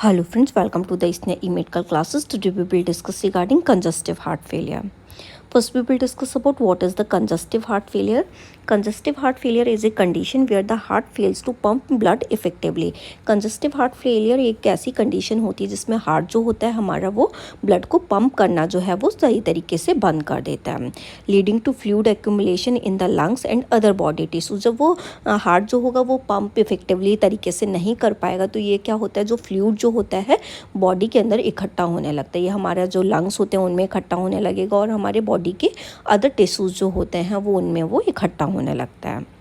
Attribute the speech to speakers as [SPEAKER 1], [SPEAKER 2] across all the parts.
[SPEAKER 1] Hello friends, welcome to the ISNE e-medical classes. Today we will discuss regarding congestive heart failure. First, we will discuss about what is the congestive heart failure. Congestive heart failure is a condition where the heart fails to pump blood effectively. Congestive heart failure एक ऐसी condition होती है जिसमें heart जो होता है हमारा वो ब्लड को पंप करना जो है वो सही तरीके से बंद कर देता है, leading to fluid accumulation in the lungs and other body tissue. जब वो हार्ट जो होगा वो पंप इफेक्टिवली तरीके से नहीं कर पाएगा तो ये क्या होता है, जो फ्लूइड जो होता है बॉडी के अंदर इकट्ठा होने लगता है. ये हमारा जो लंग्स होते हैं उनमें इकट्ठा होने लगेगा और हमारे बॉडी के अदर टिश्यूज़ जो होते हैं वो उनमें वो इकट्ठा होने लगता है.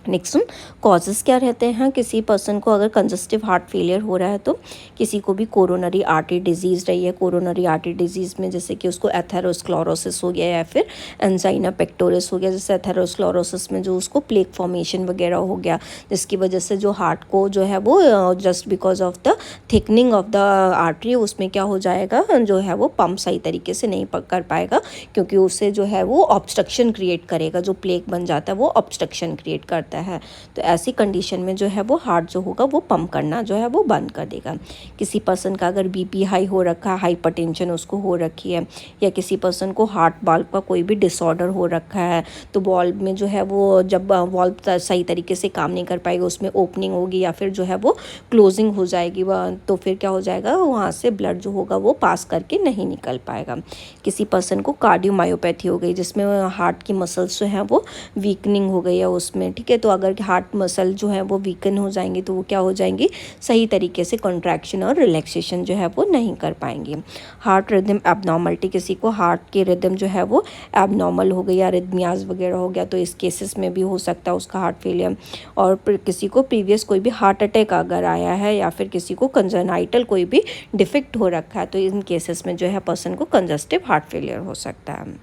[SPEAKER 1] नेक्स्ट कॉजेज़ क्या रहते हैं. किसी पर्सन को अगर कंजस्टिव हार्ट फेलियर हो रहा है तो किसी को भी कोरोनरी आर्टरी डिजीज़ रही है. कोरोनरी आर्टरी डिजीज़ में जैसे कि उसको एथेरोस्क्लेरोसिस हो गया या फिर एंजाइना पेक्टोरिस हो गया. जैसे एथेरोस्क्लेरोसिस में जो उसको प्लेक फॉर्मेशन वगैरह हो गया जिसकी वजह से जो हार्ट को जो है वो just because of the thickening of the artery उसमें क्या हो जाएगा, जो है वो पंप सही तरीके से नहीं कर पाएगा क्योंकि उससे जो है वो ऑब्स्ट्रक्शन क्रिएट करेगा. जो प्लेक बन जाता है वो ऑब्स्ट्रक्शन क्रिएट करता है. तो ऐसी कंडीशन में जो है वो हार्ट जो होगा वो पंप करना जो है वो बंद कर देगा. किसी पर्सन का अगर बीपी हाई हो रखा है, हाइपरटेंशन उसको हो रखी है, या किसी पर्सन को हार्ट वाल्व का कोई भी डिसऑर्डर हो रखा है तो वाल्व में जो है वो जब वाल्व सही तरीके से काम नहीं कर पाएगा उसमें ओपनिंग होगी या फिर जो है वो क्लोजिंग हो जाएगी तो फिर क्या हो जाएगा, वहाँ से ब्लड जो होगा वो पास करके नहीं निकल पाएगा. किसी पर्सन को कार्डियोमायोपैथी हो गई जिसमें हार्ट की मसल्स जो हैं वो वीकनिंग हो गई है उसमें, ठीक है. तो अगर हार्ट मसल जो है वो वीकन हो जाएंगी तो वो क्या हो जाएंगी, सही तरीके से कॉन्ट्रैक्शन और रिलैक्सेशन जो है वो नहीं कर पाएंगी. हार्ट रिदम एबनॉर्मलिटी, किसी को हार्ट की रिदम जो है वो एबनॉर्मल हो गई या रिदमियाज वगैरह हो गया तो इस केसेस में भी हो सकता है उसका हार्ट फेलियर. और किसी को प्रीवियस कोई भी हार्ट अटैक अगर आया है या फिर किसी को कंजेनाइटल कोई भी डिफेक्ट हो रखा है तो इन केसेस में जो है पर्सन को कंजस्टिव हार्ट फेलियर हो सकता है.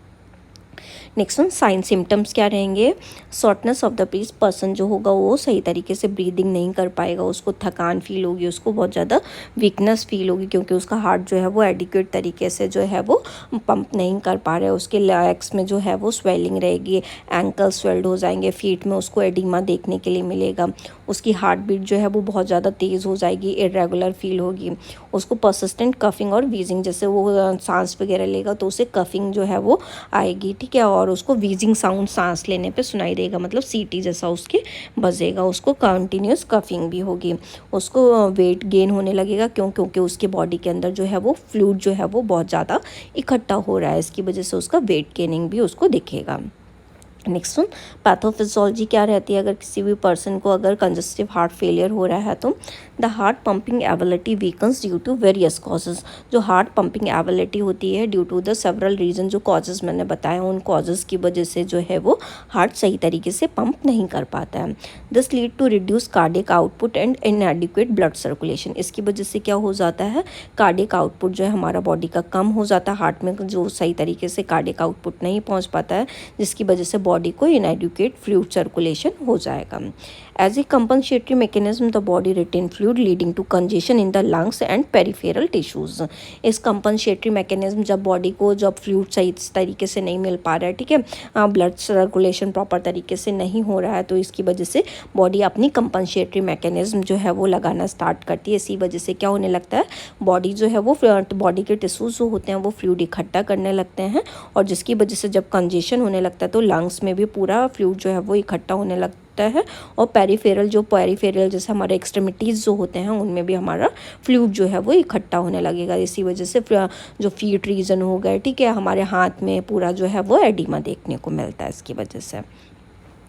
[SPEAKER 1] नेक्स्ट वन साइन सिम्टम्स क्या रहेंगे. Shortness of the breath, person जो होगा वो सही तरीके से ब्रीदिंग नहीं कर पाएगा, उसको थकान फील होगी, उसको बहुत ज़्यादा वीकनेस फील होगी क्योंकि उसका हार्ट जो है वो एडिक्वेट तरीके से जो है वो पंप नहीं कर पा रहा है. उसके लेग्स में जो है वो स्वेलिंग रहेगी, एंकल स्वेल्ड हो जाएंगे, फीट में उसको एडिमा देखने के लिए मिलेगा. उसकी हार्ट बीट जो है वो बहुत ज़्यादा तेज़ हो जाएगी, इरेगुलर फील होगी. उसको परसिस्टेंट कफिंग और वीजिंग, जैसे वो सांस वगैरह लेगा तो उसे कफिंग जो है वो आएगी, ठीक है. और उसको वीजिंग साउंड सांस लेने पे सुनाई देगा, मतलब सीटी जैसा उसके बजेगा. उसको कंटिन्यूस कफिंग भी होगी. उसको वेट गेन होने लगेगा क्योंकि उसके बॉडी के अंदर जो है वो फ्लूइड जो है वो बहुत ज़्यादा इकट्ठा हो रहा है, इसकी वजह से उसका वेट गेनिंग भी उसको दिखेगा. नेक्स्ट वन पैथोफिजियोलॉजी क्या रहती है. अगर किसी भी पर्सन को अगर कंजस्टिव हार्ट फेलियर हो रहा है तो the heart pumping ability weakens due to various causes. जो हार्ट पंपिंग एबिलिटी होती है due to the several reason, जो कॉजेज़ मैंने बताया उन कॉजेज़ की वजह से जो है वो हार्ट सही तरीके से पंप नहीं कर पाता है. This lead to reduce cardiac output and inadequate blood circulation. इसकी वजह से क्या हो जाता है, कार्डियक आउटपुट जो है हमारा बॉडी का कम हो जाता है, हार्ट में जो सही तरीके से कार्डियक आउटपुट नहीं पहुँच पाता है जिसकी वजह से बॉडी को इनएडिक्वेट फ्लूइड सर्कुलेशन हो जाएगा. As a compensatory mechanism the body retain fluid leading to congestion in the lungs and peripheral tissues. इस कंपनसेटरी मैकेनिज्म जब बॉडी को जब फ्लूइड सही तरीके से नहीं मिल पा रहा है, ठीक है, ब्लड सर्कुलेशन प्रॉपर तरीके से नहीं हो रहा है तो इसकी वजह से बॉडी अपनी कंपनसेटरी मैकेनिज्म जो है वो लगाना स्टार्ट करती है. इसी वजह से क्या होने लगता है, बॉडी जो है वो बॉडी के टिश्यूज जो होते हैं वो फ्लूइड इकट्ठा करने लगते हैं और जिसकी वजह से जब कंजेशन होने लगता है तो लंग्स में भी पूरा फ्लूइड जो है वो इकट्ठा होने लगता है. और पेरिफेरल जैसे हमारे एक्सट्रीमिटीज़ जो होते हैं उनमें भी हमारा फ्लूइड जो है वो इकट्ठा होने लगेगा. इसी वजह से जो फीट रीजन हो गए, ठीक है, हमारे हाथ में पूरा जो है वो एडिमा देखने को मिलता है इसकी वजह से.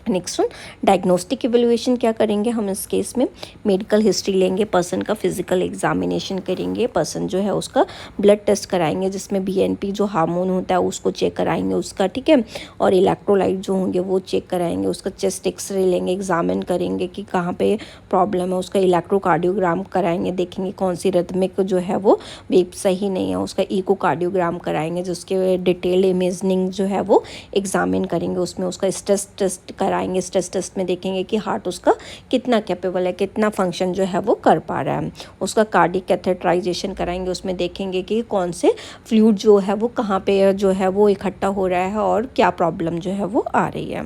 [SPEAKER 1] नेक्स्ट वन डायग्नोस्टिक इवेल्युएशन क्या करेंगे हम इस केस में. मेडिकल हिस्ट्री लेंगे, पर्सन का फिजिकल एग्जामिनेशन करेंगे, पर्सन जो है उसका ब्लड टेस्ट कराएंगे जिसमें बीएनपी जो हार्मोन होता है उसको चेक कराएंगे उसका, ठीक है, और इलेक्ट्रोलाइट जो होंगे वो चेक कराएंगे. उसका चेस्ट एक्सरे लेंगे, एग्जामिन करेंगे कि कहाँ पे प्रॉब्लम है. उसका इलेक्ट्रोकार्डियोग्राम कराएंगे, देखेंगे कौन सी रिदमिक जो है वो वेव सही नहीं है. उसका इकोकार्डियोग्राम कराएंगे जिसके डिटेल इमेजिंग जो है वो एग्जामिन करेंगे. उसमें उसका स्ट्रेस टेस्ट कराएंगे. स्ट्रेस टेस्ट में देखेंगे कि हार्ट उसका कितना कैपेबल है, कितना फंक्शन जो है वो कर पा रहा है. उसका कार्डिक कैथेटराइजेशन कराएंगे, उसमें देखेंगे कि कौन से फ्लूइड जो है वो कहाँ पे जो है वो इकट्ठा हो रहा है और क्या प्रॉब्लम जो है वो आ रही है.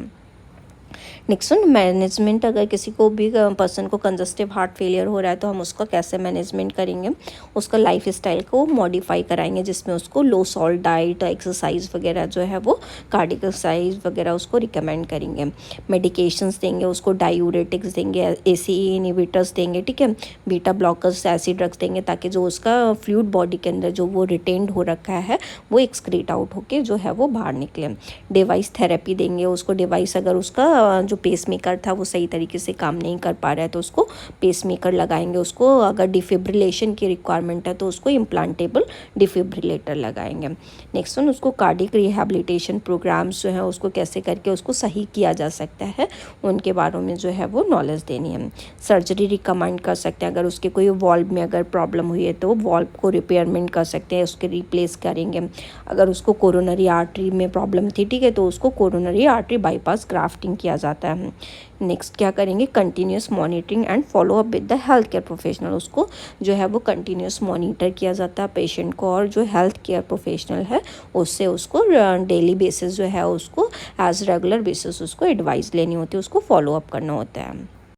[SPEAKER 1] नेक्स्ट वन मैनेजमेंट, अगर किसी को भी पर्सन को कंजस्टिव हार्ट फेलियर हो रहा है तो हम उसका कैसे मैनेजमेंट करेंगे, उसका लाइफ स्टाइल को मॉडिफाई कराएंगे जिसमें उसको लो सॉल्ट डाइट, एक्सरसाइज वगैरह जो है वो कार्डियक एक्सरसाइज वगैरह उसको रिकमेंड करेंगे। मेडिकेशंस देंगे उसको, डायूरेटिक्स देंगे, ACE इनहिबिटर्स देंगे, ठीक है, बीटा ब्लॉकर्स, ऐसी ड्रग्स देंगे ताकि जो उसका फ्लूइड बॉडी के अंदर जो वो रिटेन्ड हो रखा है वो एक्सक्रीट आउट होके जो है वो बाहर निकले। डिवाइस थेरेपी देंगे उसको, डिवाइस अगर उसका जो पेसमेकर था वो सही तरीके से काम नहीं कर पा रहा है तो उसको पेसमेकर लगाएंगे। उसको अगर डिफिब्रिलेशन की रिक्वायरमेंट है तो उसको इम्प्लांटेबल डिफिब्रिलेटर लगाएंगे। नेक्स्ट वन, उसको कार्डियक रिहैबिलिटेशन प्रोग्राम्स जो है उसको कैसे करके उसको सही किया जा सकता है उनके बारे में जो है वो नॉलेज देनी है। सर्जरी रिकमेंड कर सकते हैं, अगर उसके कोई वॉल्व में अगर प्रॉब्लम हुई है तो वॉल्व को रिपेयरमेंट कर सकते हैं, उसके रिप्लेस करेंगे। अगर उसको कोरोनरी आर्टरी में प्रॉब्लम थी, ठीक है, तो उसको कोरोनरी आर्टरी बाईपास ग्राफ्टिंग किया जाता है। नेक्स्ट क्या करेंगे, continuous monitoring and follow up with the health care professional, उसको जो है वो कंटिन्यूस मॉनिटर किया जाता है पेशेंट को, और जो हेल्थ केयर प्रोफेशनल है उससे उसको डेली बेसिस जो है उसको एज रेगुलर बेसिस उसको एडवाइस लेनी होती है, उसको फॉलो अप करना होता है।